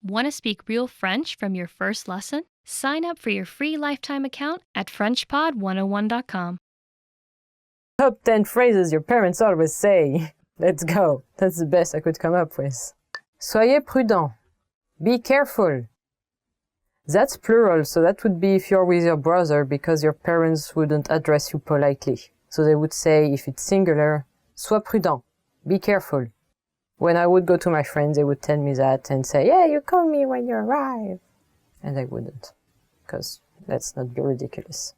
Want to speak real French from your first lesson? Sign up for your free lifetime account at FrenchPod101.com. Top 10 phrases your parents always say. Let's go. That's the best I could come up with. Soyez prudent. Be careful. That's plural, so that would be if you're with your brother, because your parents wouldn't address you politely. So they would say, if it's singular, sois prudent. Be careful. When I would go to my friends, they would tell me that and say, yeah, you call me when you arrive. And I wouldn't, because let's not be ridiculous.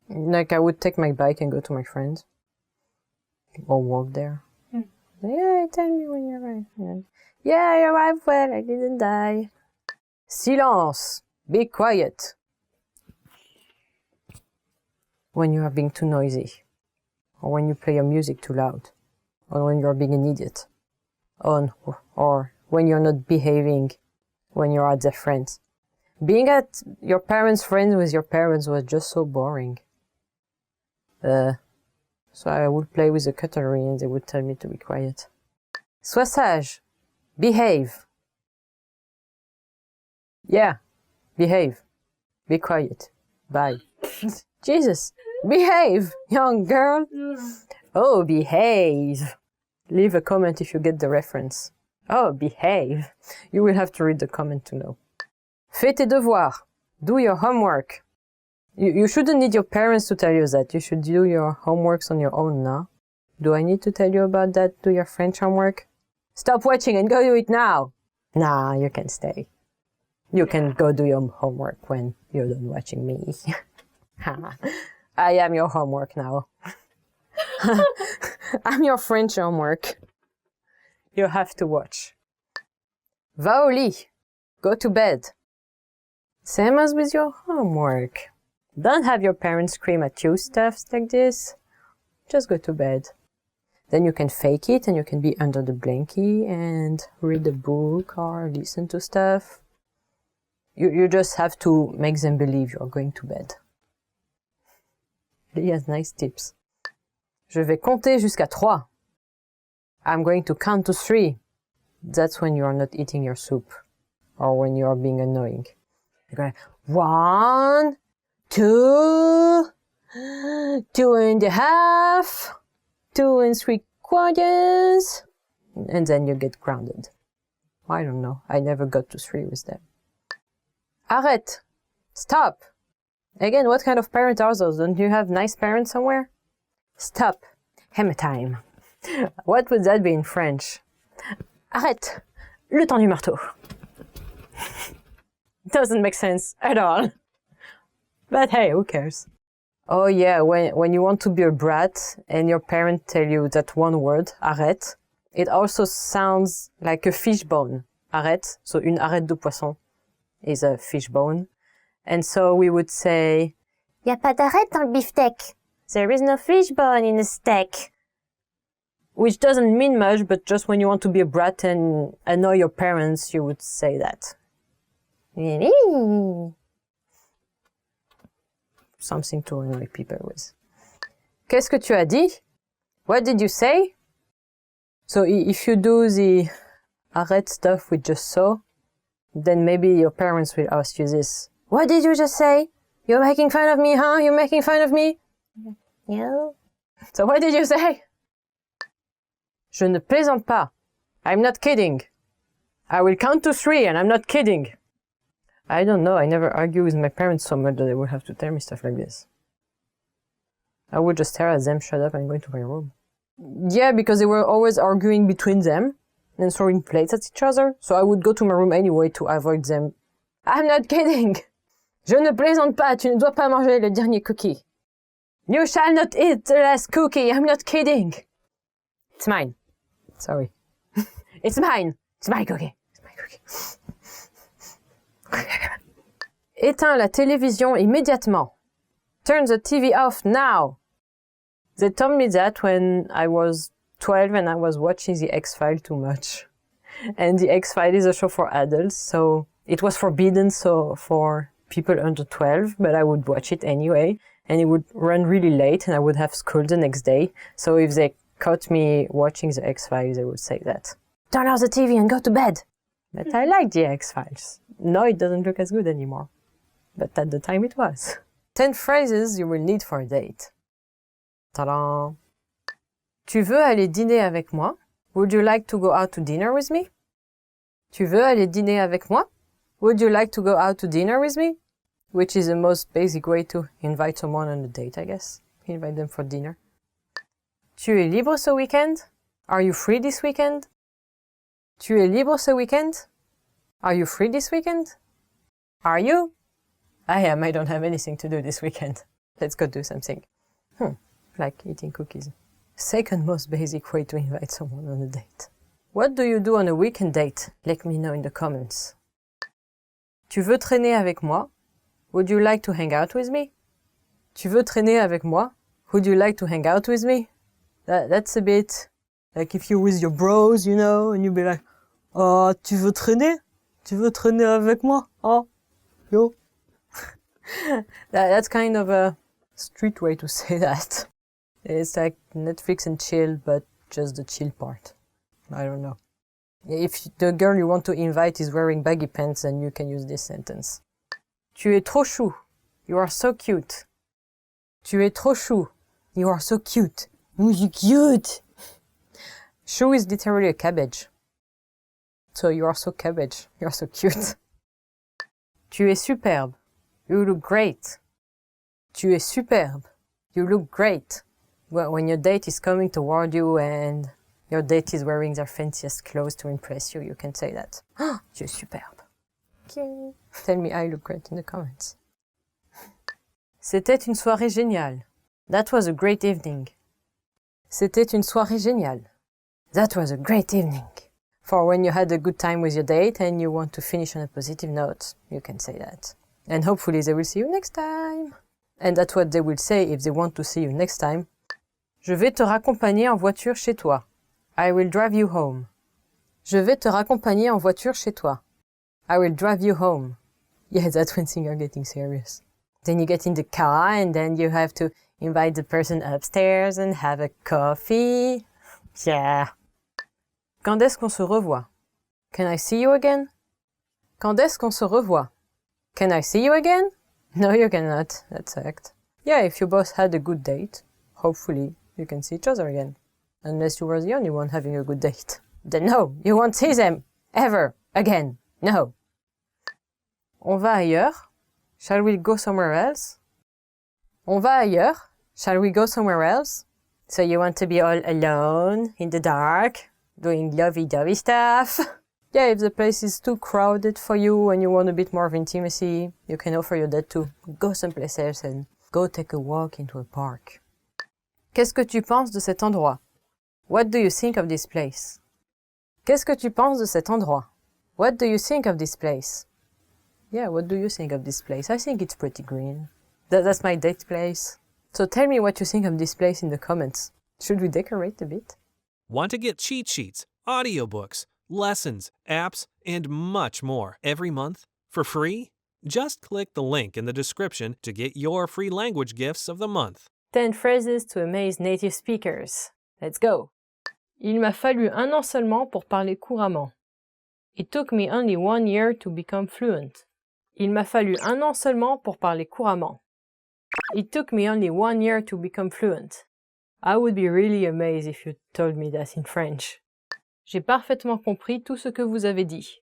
Like, I would take my bike and go to my friends. Or walk there. Yeah, tell me when you arrive. Yeah, I arrived well, I didn't die. Silence! Be quiet. When you are being too noisy. Or when you play your music too loud. Or when you're being an idiot. Or when you're not behaving when you're at their friends. Being at your parents' friends with your parents was just so boring. So I would play with the cutlery and they would tell me to be quiet. Sois sage. Behave. Yeah, behave. Be quiet. Bye. Jesus, behave, young girl. Oh, behave. Leave a comment if you get the reference. Oh, behave. You will have to read the comment to know. Fais tes devoirs. Do your homework. You shouldn't need your parents to tell you that. You should do your homeworks on your own now. Do I need to tell you about that? Do your French homework? Stop watching and go do it now. Nah, you can stay. You can go do your homework when you're done watching me. I am your homework now. I'm your French homework. You have to watch. Va au lit. Go to bed. Same as with your homework. Don't have your parents scream at you stuff like this. Just go to bed. Then you can fake it and you can be under the blankie and read a book or listen to stuff. You just have to make them believe you're going to bed. He has nice tips. Je vais compter jusqu'à 3. I'm going to count to 3. That's when you're not eating your soup or when you're being annoying. You're going 1, 2, 2.5, 2 3/4, and then you get grounded. I don't know. I never got to 3 with them. Arrête. Stop. Again, what kind of parents are those? Don't you have nice parents somewhere? Stop. Hammer time. What would that be in French? Arrête. Le temps du marteau. Doesn't make sense at all. But hey, who cares? Oh yeah, when you want to be a brat and your parents tell you that one word, arrête, it also sounds like a fish bone. Arrête. So une arête de poisson is a fish bone. And so we would say, y a pas d'arête dans le beefsteak. There is no fish bone in the steak. Which doesn't mean much, but just when you want to be a brat and annoy your parents, you would say that. Something to annoy people with. Qu'est-ce que tu as dit? What did you say? So if you do the arrête stuff we just saw, then maybe your parents will ask you this. What did you just say? You're making fun of me, huh? You're making fun of me? No. So what did you say? Je ne plaisante pas. I'm not kidding. I will count to 3 and I'm not kidding. I don't know. I never argue with my parents so much that they would have to tell me stuff like this. I would just stare at them, shut up, and go into my room. Yeah, because they were always arguing between them and throwing plates at each other. So I would go to my room anyway to avoid them. I'm not kidding. Je ne plaisante pas. Tu ne dois pas manger le dernier cookie. You shall not eat the last cookie. I'm not kidding. It's mine. Sorry. It's mine. It's my cookie. It's my cookie. Éteins la télévision immédiatement. Turn the TV off now. They told me that when I was 12 and I was watching The X-Files too much. And The X-Files is a show for adults, so it was forbidden for people under 12, but I would watch it anyway. And it would run really late and I would have school the next day. So if they caught me watching The X-Files, they would say that. Turn off the TV and go to bed. But I like the X-Files. No, it doesn't look as good anymore. But at the time it was. 10 phrases you will need for a date. Ta-da! Tu veux aller dîner avec moi? Would you like to go out to dinner with me? Tu veux aller dîner avec moi? Would you like to go out to dinner with me? Which is the most basic way to invite someone on a date, I guess. Invite them for dinner. Tu es libre ce weekend? Are you free this weekend? Tu es libre ce weekend? Are you free this weekend? Are you? I am. I don't have anything to do this weekend. Let's go do something. Like eating cookies. Second most basic way to invite someone on a date. What do you do on a weekend date? Let me know in the comments. Tu veux traîner avec moi? Would you like to hang out with me? Tu veux traîner avec moi? Would you like to hang out with me? That's a bit like if you're with your bros, you know, and you'd be like, oh, tu veux traîner? Tu veux traîner avec moi? Oh, yo. That's kind of a street way to say that. It's like Netflix and chill, but just the chill part. I don't know. If the girl you want to invite is wearing baggy pants, then you can use this sentence. Tu es trop chou. You are so cute. Tu es trop chou. You are so cute. You're cute. Chou is literally a cabbage. So you are so cabbage. You are so cute. Tu es superbe. You look great. Tu es superbe. You look great. Well, when your date is coming toward you and your date is wearing their fanciest clothes to impress you, you can say that. Oh, tu es superbe. Okay. Tell me I look great in the comments. C'était une soirée géniale. That was a great evening. C'était une soirée géniale. That was a great evening. For when you had a good time with your date and you want to finish on a positive note, you can say that. And hopefully they will see you next time. And that's what they will say if they want to see you next time. Je vais te raccompagner en voiture chez toi. I will drive you home. Je vais te raccompagner en voiture chez toi. I will drive you home. Yeah, that's when things are getting serious. Then you get in the car and then you have to invite the person upstairs and have a coffee. Yeah. Quand est-ce qu'on se revoit? Can I see you again? Quand est-ce qu'on se revoit? Can I see you again? No, you cannot. That sucked. Yeah, if you both had a good date, hopefully you can see each other again. Unless you were the only one having a good date. Then no, you won't see them. Ever. Again. No. On va ailleurs. Shall we go somewhere else? On va ailleurs. Shall we go somewhere else? So you want to be all alone, in the dark, doing lovey-dovey stuff? Yeah, if the place is too crowded for you and you want a bit more of intimacy, you can offer your date to go someplace else and go take a walk into a park. Qu'est-ce que tu penses de cet endroit? What do you think of this place? Qu'est-ce que tu penses de cet endroit? What do you think of this place? Yeah, what do you think of this place? I think it's pretty green. That's my date place. So tell me what you think of this place in the comments. Should we decorate a bit? Want to get cheat sheets, audiobooks, lessons, apps, and much more every month for free? Just click the link in the description to get your free language gifts of the month. 10 phrases to amaze native speakers. Let's go! Il m'a fallu 1 an seulement pour parler couramment. It took me only 1 year to become fluent. Il m'a fallu 1 an seulement pour parler couramment. It took me only 1 year to become fluent. I would be really amazed if you told me that in French. J'ai parfaitement compris tout ce que vous avez dit.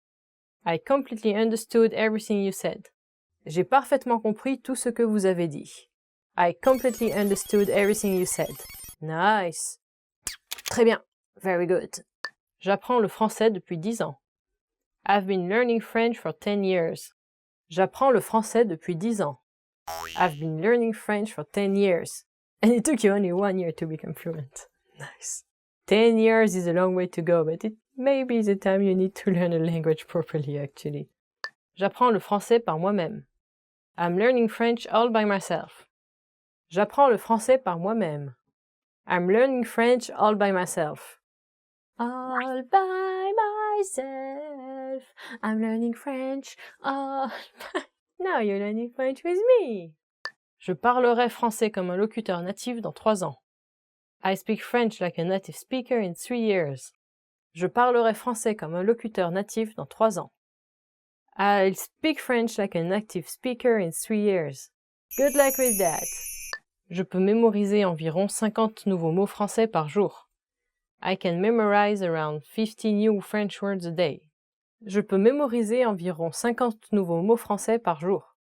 I completely understood everything you said. J'ai parfaitement compris tout ce que vous avez dit. I completely understood everything you said. Nice. Très bien. Very good. J'apprends le français depuis 10 ans. I've been learning French for 10 years. J'apprends le français depuis 10 ans. I've been learning French for 10 years. And it took you only 1 year to become fluent. Nice. 10 years is a long way to go, but it may be the time you need to learn a language properly, actually. J'apprends le français par moi-même. I'm learning French all by myself. J'apprends le français par moi-même. I'm learning French all by myself. All by myself. I'm learning French all by... Now you're learning French with me. Je parlerai français comme un locuteur natif dans 3 ans. I speak French like a native speaker in 3 years. Je parlerai français comme un locuteur natif dans 3 ans. I'll speak French like a native speaker in 3 years. Good luck with that. Je peux mémoriser environ 50 nouveaux mots français par jour. I can memorize around 50 new French words a day. Je peux mémoriser environ 50 nouveaux mots français par jour.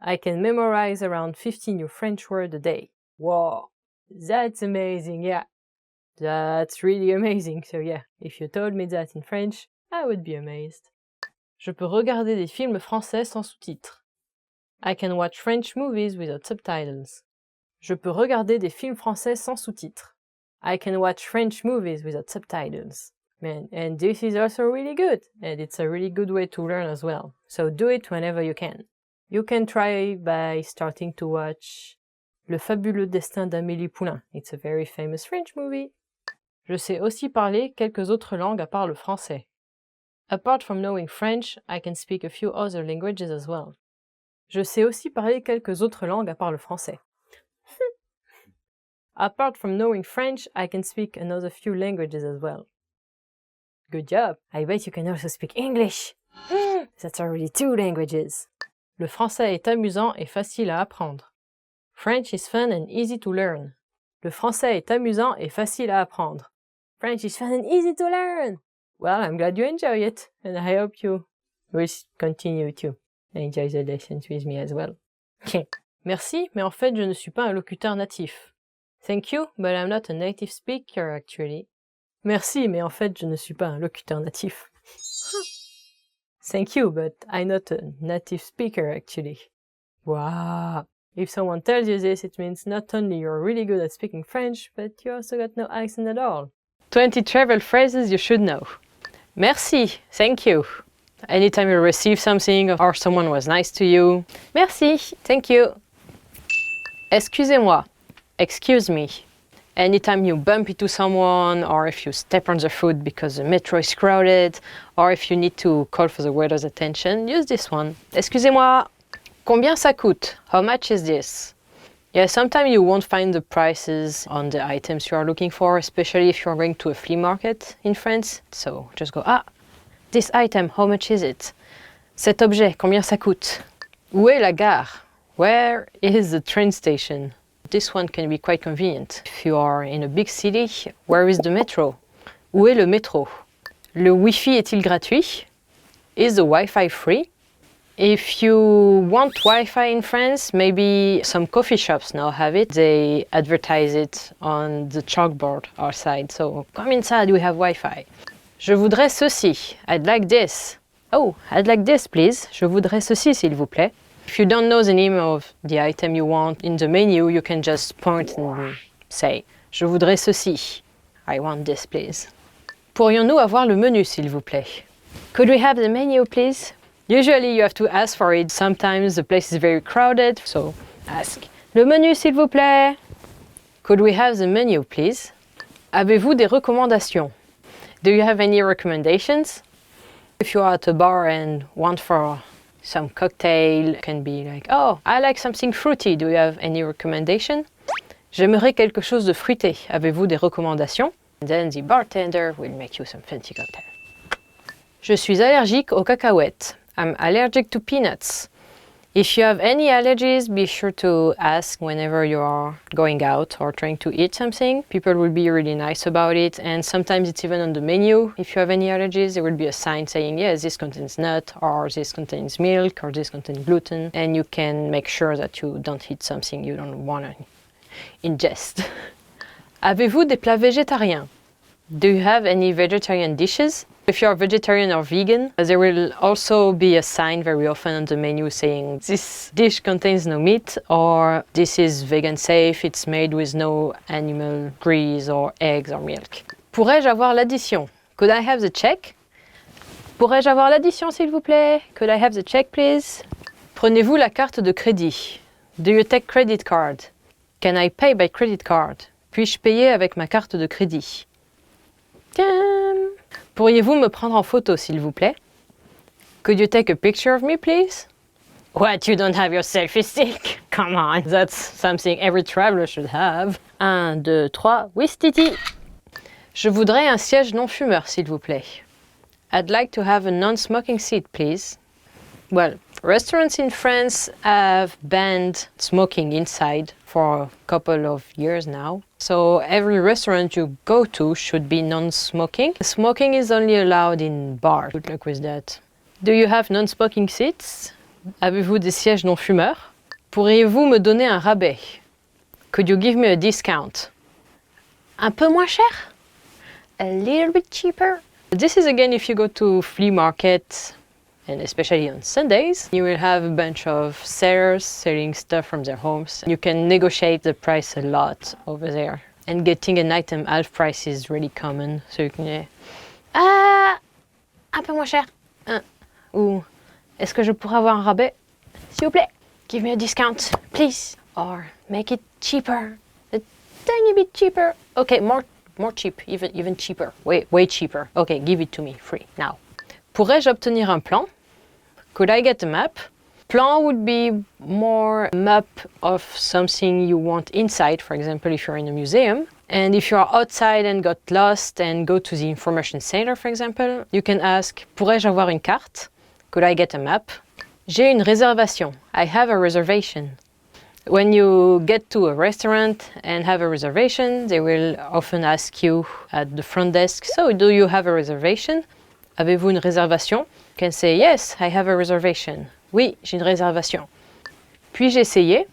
I can memorize around 50 new French words a day. Wow, that's amazing, yeah. That's really amazing, so yeah, if you told me that in French, I would be amazed. Je peux regarder des films français sans sous-titres. I can watch French movies without subtitles. Je peux regarder des films français sans sous-titres. I can watch French movies without subtitles. Man, and this is also really good, and it's a really good way to learn as well. So do it whenever you can. You can try by starting to watch Le fabuleux destin d'Amélie Poulain. It's a very famous French movie. Je sais aussi parler quelques autres langues à part le français. Apart from knowing French, I can speak a few other languages as well. Je sais aussi parler quelques autres langues à part le français. Apart from knowing French, I can speak another few languages as well. Good job! I bet you can also speak English! That's already 2 languages. Le français est amusant et facile à apprendre. French is fun and easy to learn. Le français est amusant et facile à apprendre. French is fun and easy to learn! Well, I'm glad you enjoy it, and I hope you will continue to enjoy the lessons with me as well. Merci, mais en fait, je ne suis pas un locuteur natif. Thank you, but I'm not a native speaker actually. Merci, mais en fait, je ne suis pas un locuteur natif. Thank you, but I'm not a native speaker actually. Wow! If someone tells you this, it means not only you're really good at speaking French, but you also got no accent at all. 20 travel phrases you should know. Merci, thank you. Anytime you receive something or someone was nice to you. Merci, thank you. Excusez-moi, excuse me. Anytime you bump into someone, or if you step on the foot because the metro is crowded, or if you need to call for the waiter's attention, use this one. Excusez-moi. Combien ça coûte? How much is this? Yeah, sometimes you won't find the prices on the items you are looking for, especially if you're going to a flea market in France. So just go, this item, how much is it? Cet objet, combien ça coûte? Où est la gare? Where is the train station? This one can be quite convenient. If you are in a big city, where is the metro? Où est le métro? Le Wi-Fi est-il gratuit? Is the Wi-Fi free? If you want Wi-Fi in France, maybe some coffee shops now have it. They advertise it on the chalkboard outside. So come inside, we have Wi-Fi. Je voudrais ceci. I'd like this. Oh, I'd like this, please. Je voudrais ceci, s'il vous plaît. If you don't know the name of the item you want in the menu, you can just point and say, je voudrais ceci. I want this, please. Pourrions-nous avoir le menu, s'il vous plaît? Could we have the menu, please? Usually you have to ask for it. Sometimes the place is very crowded, so ask. Le menu, s'il vous plaît? Could we have the menu, please? Avez-vous des recommandations? Do you have any recommendations? If you are at a bar and want for some cocktail, it can be like, oh, I like something fruity. Do you have any recommendation? J'aimerais quelque chose de fruité. Avez-vous des recommandations? And then the bartender will make you some fancy cocktail. Je suis allergique aux cacahuètes. I'm allergic to peanuts. If you have any allergies, be sure to ask whenever you are going out or trying to eat something. People will be really nice about it, and sometimes it's even on the menu. If you have any allergies, there will be a sign saying, yes, this contains nut, or this contains milk, or this contains gluten, and you can make sure that you don't eat something you don't want to ingest. Avez-vous des plats végétariens? Do you have any vegetarian dishes? If you're vegetarian or vegan, there will also be a sign very often on the menu saying this dish contains no meat, or this is vegan safe, it's made with no animal grease or eggs or milk. Pourrais-je avoir l'addition? Could I have the check? Pourrais-je avoir l'addition, s'il vous plaît? Could I have the check, please? Prenez-vous la carte de crédit? Do you take credit card? Can I pay by credit card? Puis-je payer avec ma carte de crédit? Pourriez-vous me prendre en photo, s'il vous plaît? Could you take a picture of me, please? What, you don't have your selfie stick? Come on, that's something every traveler should have. 1, 2, 3, oui, Titi. Je voudrais un siège non-fumeur, s'il vous plaît. I'd like to have a non-smoking seat, please. Well, restaurants in France have banned smoking inside for a couple of years now. So every restaurant you go to should be non-smoking. Smoking is only allowed in bars. Good luck with that. Do you have non-smoking seats? Avez-vous des sièges non-fumeurs? Pourriez-vous me donner un rabais? Could you give me a discount? Un peu moins cher? A little bit cheaper? This is again if you go to flea markets, and especially on Sundays, you will have a bunch of sellers selling stuff from their homes. You can negotiate the price a lot over there. And getting an item half price is really common. So you can un peu moins cher. Ou est-ce que je pourrais avoir un rabais? S'il vous plaît. Give me a discount, please. Or make it cheaper. A tiny bit cheaper. Okay, more cheap, even cheaper. Way cheaper. Okay, give it to me, free, now. Pourrais-je obtenir un plan? Could I get a map? Plan would be more a map of something you want inside, for example, if you're in a museum. And if you're outside and got lost and go to the information center, for example, you can ask, pourrais-je avoir une carte? Could I get a map? J'ai une réservation. I have a reservation. When you get to a restaurant and have a reservation, they will often ask you at the front desk, so do you have a reservation? Avez-vous une réservation? You can say, yes, I have a reservation. Oui, j'ai une réservation. Puis-je essayer?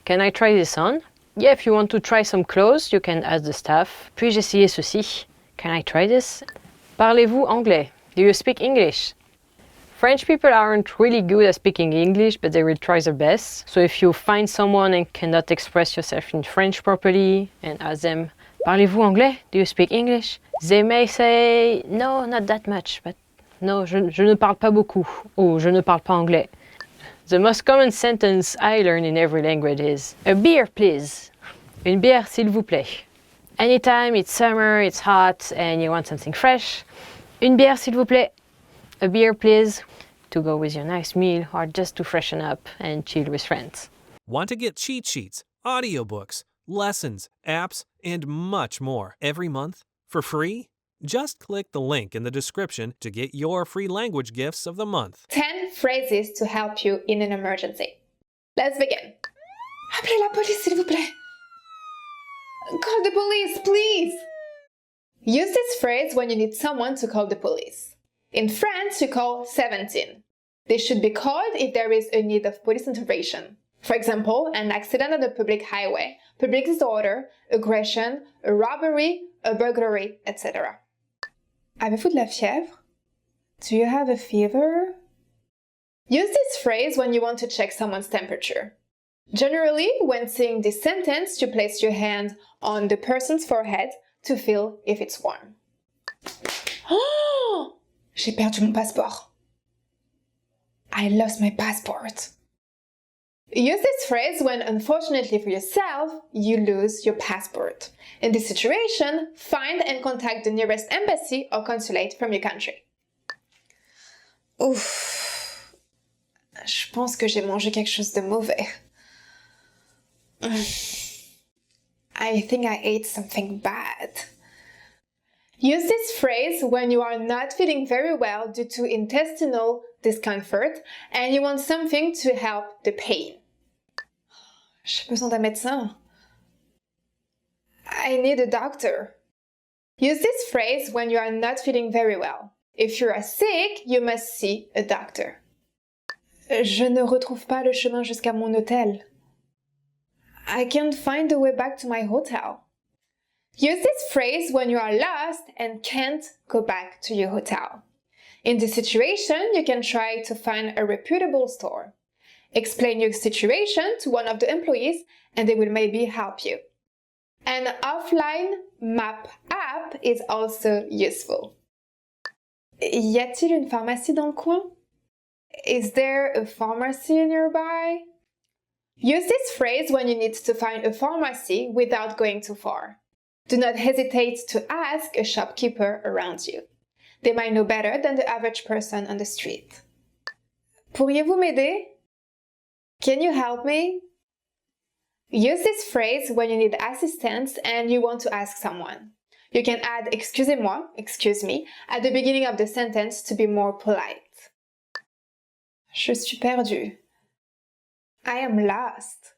Can I try this on? Yeah, if you want to try some clothes, you can ask the staff. Puis-je essayer ceci? Can I try this? Parlez-vous anglais? Do you speak English? French people aren't really good at speaking English, but they will try their best. So if you find someone and cannot express yourself in French properly and ask them, parlez-vous anglais? Do you speak English? They may say, no, not that much, but no, je ne parle pas beaucoup, ou je ne parle pas anglais. The most common sentence I learn in every language is, a beer, please. Une bière, s'il vous plaît. Anytime it's summer, it's hot, and you want something fresh, une bière, s'il vous plaît. A beer, please, to go with your nice meal or just to freshen up and chill with friends. Want to get cheat sheets, audiobooks, lessons, apps, and much more every month for free? Just click the link in the description to get your free language gifts of the month. 10 phrases to help you in an emergency. Let's begin. Appelez la police, s'il vous plaît. Call the police, please. Use this phrase when you need someone to call the police. In France, you call 17. They should be called if there is a need of police intervention. For example, an accident on a public highway, public disorder, aggression, a robbery, a burglary, etc. Avez-vous de la fièvre? Do you have a fever? Use this phrase when you want to check someone's temperature. Generally, when saying this sentence, you place your hand on the person's forehead to feel if it's warm. Oh! J'ai perdu mon passeport. I lost my passport. Use this phrase when, unfortunately for yourself, you lose your passport. In this situation, find and contact the nearest embassy or consulate from your country. Ouf. Je pense que j'ai mangé quelque chose de mauvais. I think I ate something bad. Use this phrase when you are not feeling very well due to intestinal discomfort and you want something to help the pain. J'ai besoin d'un médecin. I need a doctor. Use this phrase when you are not feeling very well. If you are sick, you must see a doctor. Je ne retrouve pas le chemin jusqu'à mon hôtel. I can't find the way back to my hotel. Use this phrase when you are lost and can't go back to your hotel. In this situation, you can try to find a reputable store. Explain your situation to one of the employees and they will maybe help you. An offline map app is also useful. Y a-t-il une pharmacie dans le coin? Is there a pharmacy nearby? Use this phrase when you need to find a pharmacy without going too far. Do not hesitate to ask a shopkeeper around you. They might know better than the average person on the street. Pourriez-vous m'aider? Can you help me? Use this phrase when you need assistance and you want to ask someone. You can add excusez-moi, excuse me, at the beginning of the sentence to be more polite. Je suis perdu. I am lost.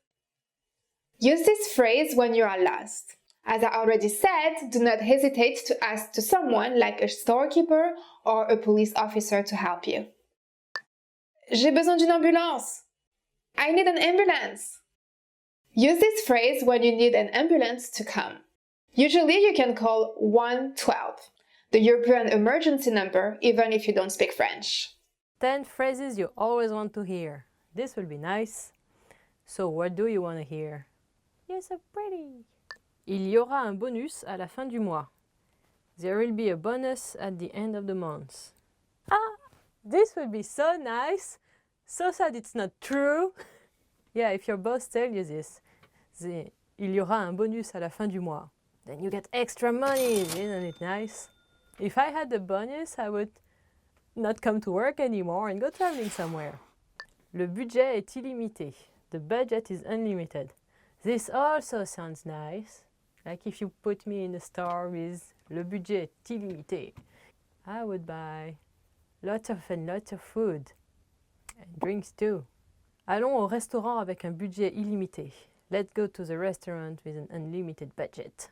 Use this phrase when you are lost. As I already said, do not hesitate to ask to someone like a storekeeper or a police officer to help you. J'ai besoin d'une ambulance. I need an ambulance. Use this phrase when you need an ambulance to come. Usually you can call 112, the European emergency number, even if you don't speak French. 10 phrases you always want to hear. This will be nice. So what do you want to hear? You're so pretty. Il y aura un bonus à la fin du mois. There will be a bonus at the end of the month. Ah, this would be so nice. So sad it's not true. Yeah, if your boss tells you this, il y aura un bonus à la fin du mois. Then you get extra money, isn't it nice? If I had the bonus, I would not come to work anymore and go traveling somewhere. Le budget est illimité. The budget is unlimited. This also sounds nice. Like if you put me in a store with le budget est illimité. I would buy lots of food. And drinks too. Allons au restaurant avec un budget illimité. Let's go to the restaurant with an unlimited budget.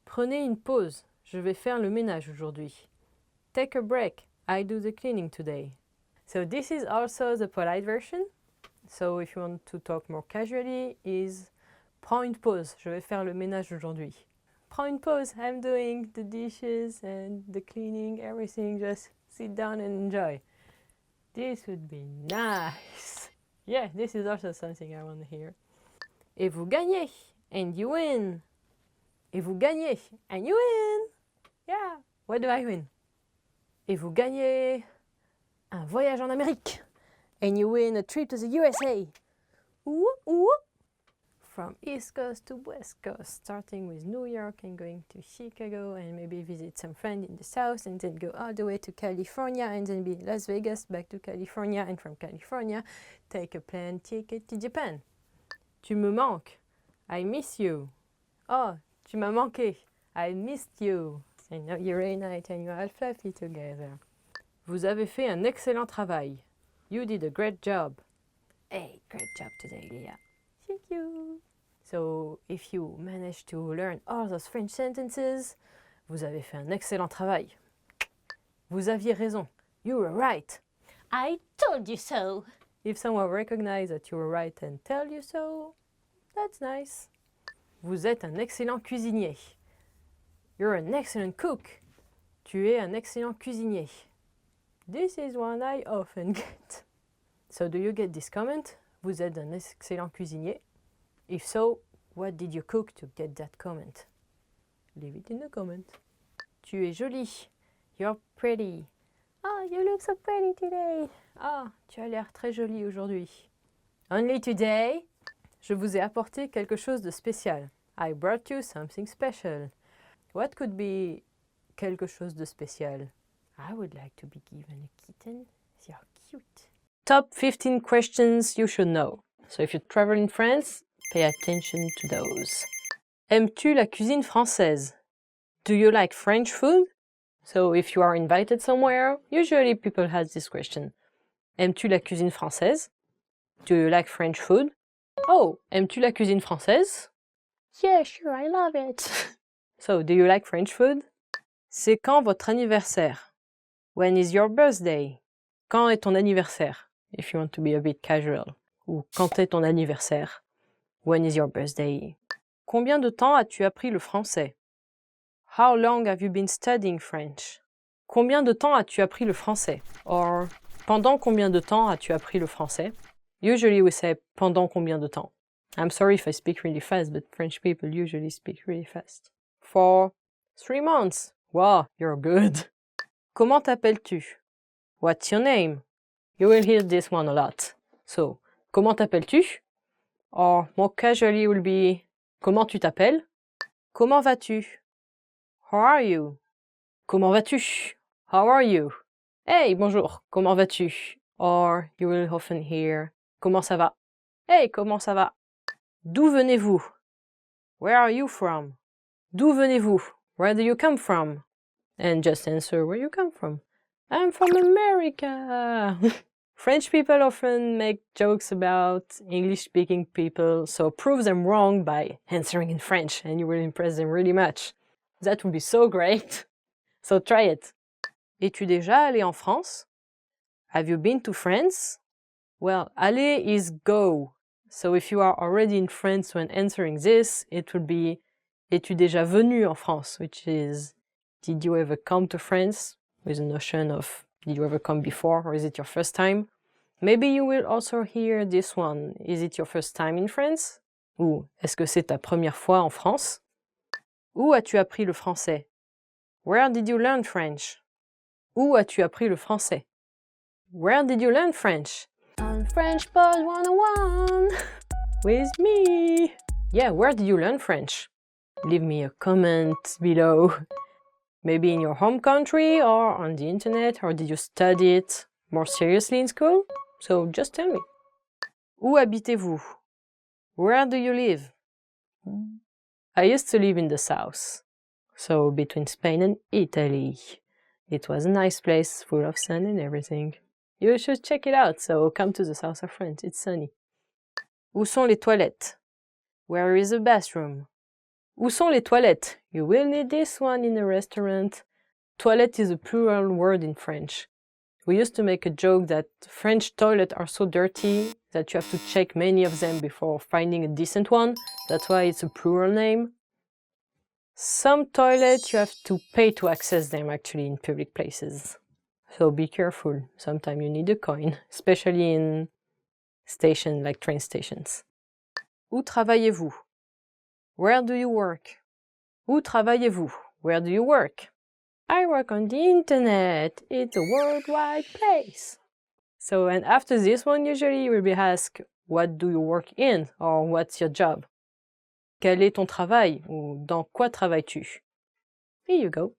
Prenez une pause. Je vais faire le ménage aujourd'hui. Take a break. I do the cleaning today. So this is also the polite version. So if you want to talk more casually, is prends une pause. Je vais faire le ménage aujourd'hui. Prends une pause. I'm doing the dishes and the cleaning, everything. Just sit down and enjoy. This would be nice. Yeah, this is also something I want to hear. Et vous gagnez, and you win. Et vous gagnez, and you win. Yeah, what do I win? Et vous gagnez un voyage en Amérique. And you win a trip to the USA. Ooh, ooh. From East Coast to West Coast, starting with New York and going to Chicago and maybe visit some friends in the South and then go all the way to California and then be in Las Vegas, back to California, and from California, take a plane ticket to Japan. Tu me manques. I miss you. Oh, tu m'as manqué. I missed you. I know you're very nice and you're all fluffy together. Vous avez fait un excellent travail. You did a great job. Hey, great job today, Leah. Thank you. So, if you managed to learn all those French sentences, vous avez fait un excellent travail. Vous aviez raison. You were right. I told you so. If someone recognizes that you were right and tell you so, that's nice. Vous êtes un excellent cuisinier. You're an excellent cook. Tu es un excellent cuisinier. This is one I often get. So do you get this comment? Vous êtes un excellent cuisinier. If so, what did you cook to get that comment? Leave it in the comment. Tu es jolie. You're pretty. Oh, you look so pretty today. Ah, tu as l'air très jolie aujourd'hui. Only today, je vous ai apporté quelque chose de spécial. I brought you something special. What could be quelque chose de spécial? I would like to be given a kitten. They are cute. Top 15 questions you should know. So if you travel in France, pay attention to those. Aimes-tu la cuisine française? Do you like French food? So if you are invited somewhere, usually people ask this question. Aimes-tu la cuisine française? Do you like French food? Oh, aimes-tu la cuisine française? Yeah, sure, I love it. So, do you like French food? C'est quand votre anniversaire? When is your birthday? Quand est ton anniversaire? If you want to be a bit casual. Ou quand est ton anniversaire? When is your birthday? Combien de temps as-tu appris le français? How long have you been studying French? Combien de temps as-tu appris le français? Or, pendant combien de temps as-tu appris le français? Usually we say pendant combien de temps. I'm sorry if I speak really fast, but French people usually speak really fast. For 3 months. Wow, you're good. Comment t'appelles-tu? What's your name? You will hear this one a lot. So, comment t'appelles-tu? Or more casually will be comment tu t'appelles? Comment vas-tu? How are you? Comment vas-tu? How are you? Hey, bonjour, comment vas-tu? Or you will often hear comment ça va? Hey, comment ça va? D'où venez-vous? Where are you from? D'où venez-vous? Where do you come from? And just answer where you come from. I'm from America. French people often make jokes about English-speaking people, so prove them wrong by answering in French and you will impress them really much. That would be so great. So try it. Es-tu déjà allé en France? Have you been to France? Well, aller is go. So if you are already in France when answering this, it would be Es-tu déjà venu en France? Which is did you ever come to France? With a notion of did you ever come before or is it your first time? Maybe you will also hear this one. Is it your first time in France? Ou est-ce que c'est ta première fois en France? Où as-tu appris le français? Where did you learn French? Où as-tu appris le français? Where did you learn French? On French Pod 101 with me. Yeah, where did you learn French? Leave me a comment below. Maybe in your home country or on the internet, or did you study it more seriously in school? So just tell me. Où habitez-vous? Where do you live? I used to live in the south, so between Spain and Italy. It was a nice place, full of sun and everything. You should check it out, so come to the south of France, it's sunny. Où sont les toilettes? Where is the bathroom? Où sont les toilettes? You will need this one in a restaurant. Toilette is a plural word in French. We used to make a joke that French toilets are so dirty that you have to check many of them before finding a decent one. That's why it's a plural name. Some toilets you have to pay to access them actually in public places. So be careful. Sometimes you need a coin, especially in stations like train stations. Où travaillez-vous? Where do you work? Où travaillez-vous? Where do you work? I work on the internet. It's a worldwide place. So, and after this one, usually you will be asked, what do you work in? Or what's your job? Quel est ton travail? Ou dans quoi travailles-tu? Here you go.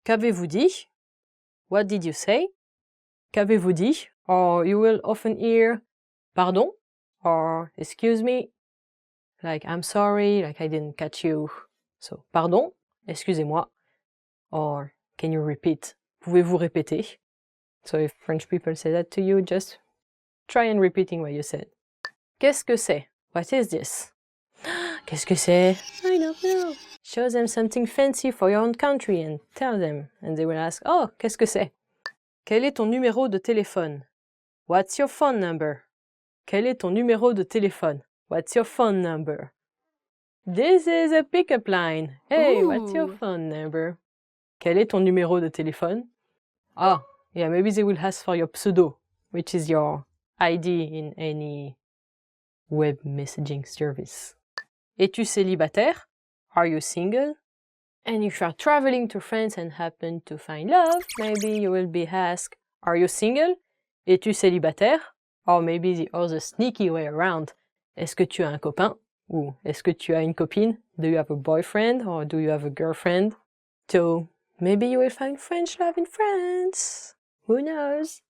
Qu'avez-vous dit? What did you say? Qu'avez-vous dit? Or you will often hear, pardon? Or excuse me? Like, I'm sorry, like I didn't catch you. So, pardon? Excusez-moi. Or, can you repeat? Pouvez-vous répéter? So if French people say that to you, just try and repeating what you said. Qu'est-ce que c'est? What is this? Qu'est-ce que c'est? I don't know. Show them something fancy for your own country and tell them. And they will ask, oh, qu'est-ce que c'est? Quel est ton numéro de téléphone? What's your phone number? Quel est ton numéro de téléphone? What's your phone number? This is a pickup line. Hey, Ooh. what's your phone number? Quel est ton numéro de téléphone? Ah, yeah, maybe they will ask for your pseudo, which is your ID in any web messaging service. Es-tu célibataire? Are you single? And if you are traveling to France and happen to find love, maybe you will be asked, are you single? Es-tu célibataire? Or maybe the other sneaky way around. Est-ce que tu as un copain? Ou est-ce que tu as une copine? Do you have a boyfriend or do you have a girlfriend? So maybe you will find French love in France. Who knows?